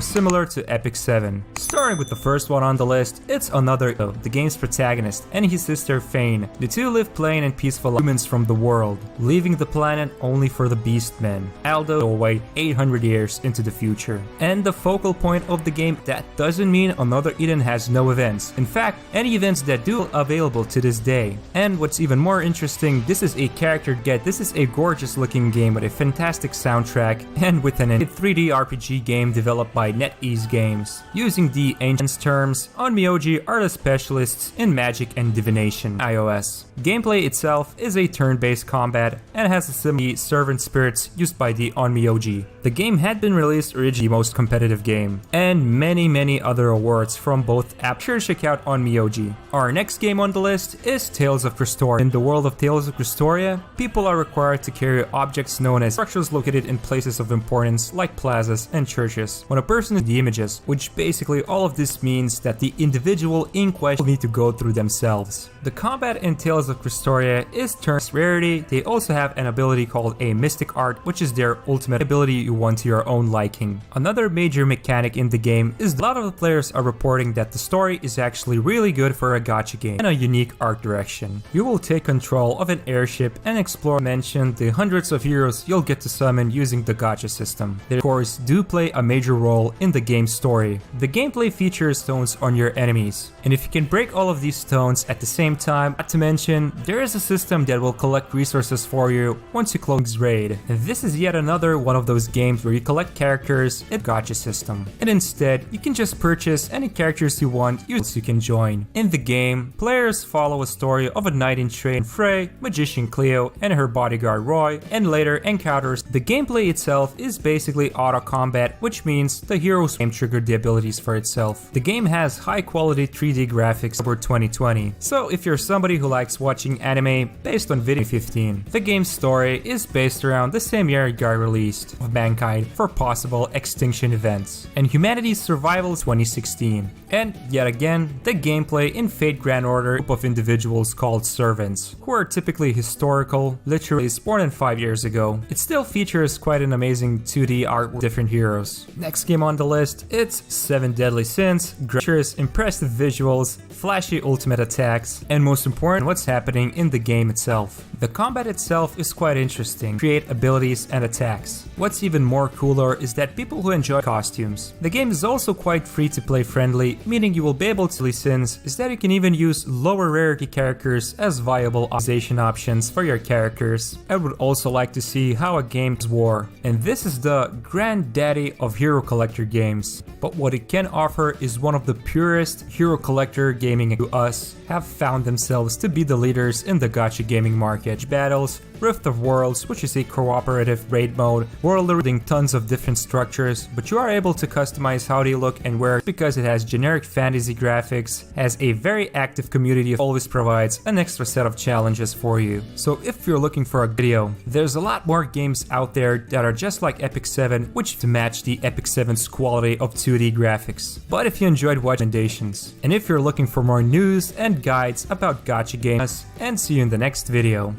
similar to Epic 7. Starting with the first one on the list, it's another the game's protagonist and his sister Fane. The two live plain and peaceful humans from the world, leaving the planet only for the Beastmen, Aldo away 800 years into the future. And the focal point of the game, that doesn't mean another Eden has no events. In fact, any events that do are available to this day. And what's even more interesting, this is a character get. This is a gorgeous looking game with a fantastic soundtrack and with an 3D RPG game developed by NetEase Games. Using the ancient terms, Onmyoji are the specialists in magic and divination iOS. Gameplay itself is a turn-based combat and has a similar servant spirits used by the Onmyoji. The game had been released originally most competitive game, and many other awards from both apps. Sure, check out Onmyoji. Our next game on the list is Tales of Krystoria. In the world of Tales of Krystoria, people are required to carry objects known as structures located in places of importance like plazas and churches. When a person is the images, which basically all of this means that the individual in question will need to go through themselves. The combat in Tales of Krystoria is turn rarity. They also have an ability called a Mystic Art, which is their ultimate ability you want to your own liking. Another major mechanic in the game is a lot of the players are reporting that the story is actually really good for a gacha game and a unique art direction. You will take control of an airship and explore mention the hundreds of heroes you'll get to summon using the gacha system. They of course do play a major role in the game's story. The gameplay features stones on your enemies, and if you can break all of these stones at the same time, not to mention there is a system that will collect resources for you once you close raid. And this is yet another one of those games where you collect characters in gacha system, and instead you can just purchase any characters you want you can join. In the game, players follow a story of a knight in training, Frey, magician Cleo, and her bodyguard Roy, and later encounters. The gameplay itself is basically auto combat, which means the hero's game triggered the abilities for itself. The game has high quality 3D graphics over 2020, so if you're somebody who likes watching anime based on video 15, the game's story is based around the same year it got released of mankind for possible extinction events, and humanity's survival 2016. And yet again, the gameplay in Fate Grand Order, a group of individuals called servants, who are typically historical, literally born in 5 years ago. It still features quite an amazing 2D art with different heroes. Next game on the list, it's 7 Deadly Sins, features impressive visuals, flashy ultimate attacks, and most important, what's happening in the game itself. The combat itself is quite interesting, create abilities and attacks. What's even more cooler is that people who enjoy costumes. The game is also quite free to play friendly, meaning you will be able to sins is that you can even use lower rarity characters as viable optimization options for your characters. I would also like to see how a game's war, and this is the granddaddy of hero collector games, but what it can offer is one of the purest hero collector gaming to us have found themselves to be the leaders in the gacha gaming market. Battles, Rift of Worlds, which is a cooperative raid mode, world loading tons of different structures, but you are able to customize how they look and where because it has generic fantasy graphics, has a very active community, always provides an extra set of challenges for you. So if you're looking for a video, there's a lot more games out there that are just like Epic 7, which to match the Epic 7's quality of 2D graphics. But if you enjoyed watching recommendations, and if you're looking for more news and guides about gacha games, and see you in the next video.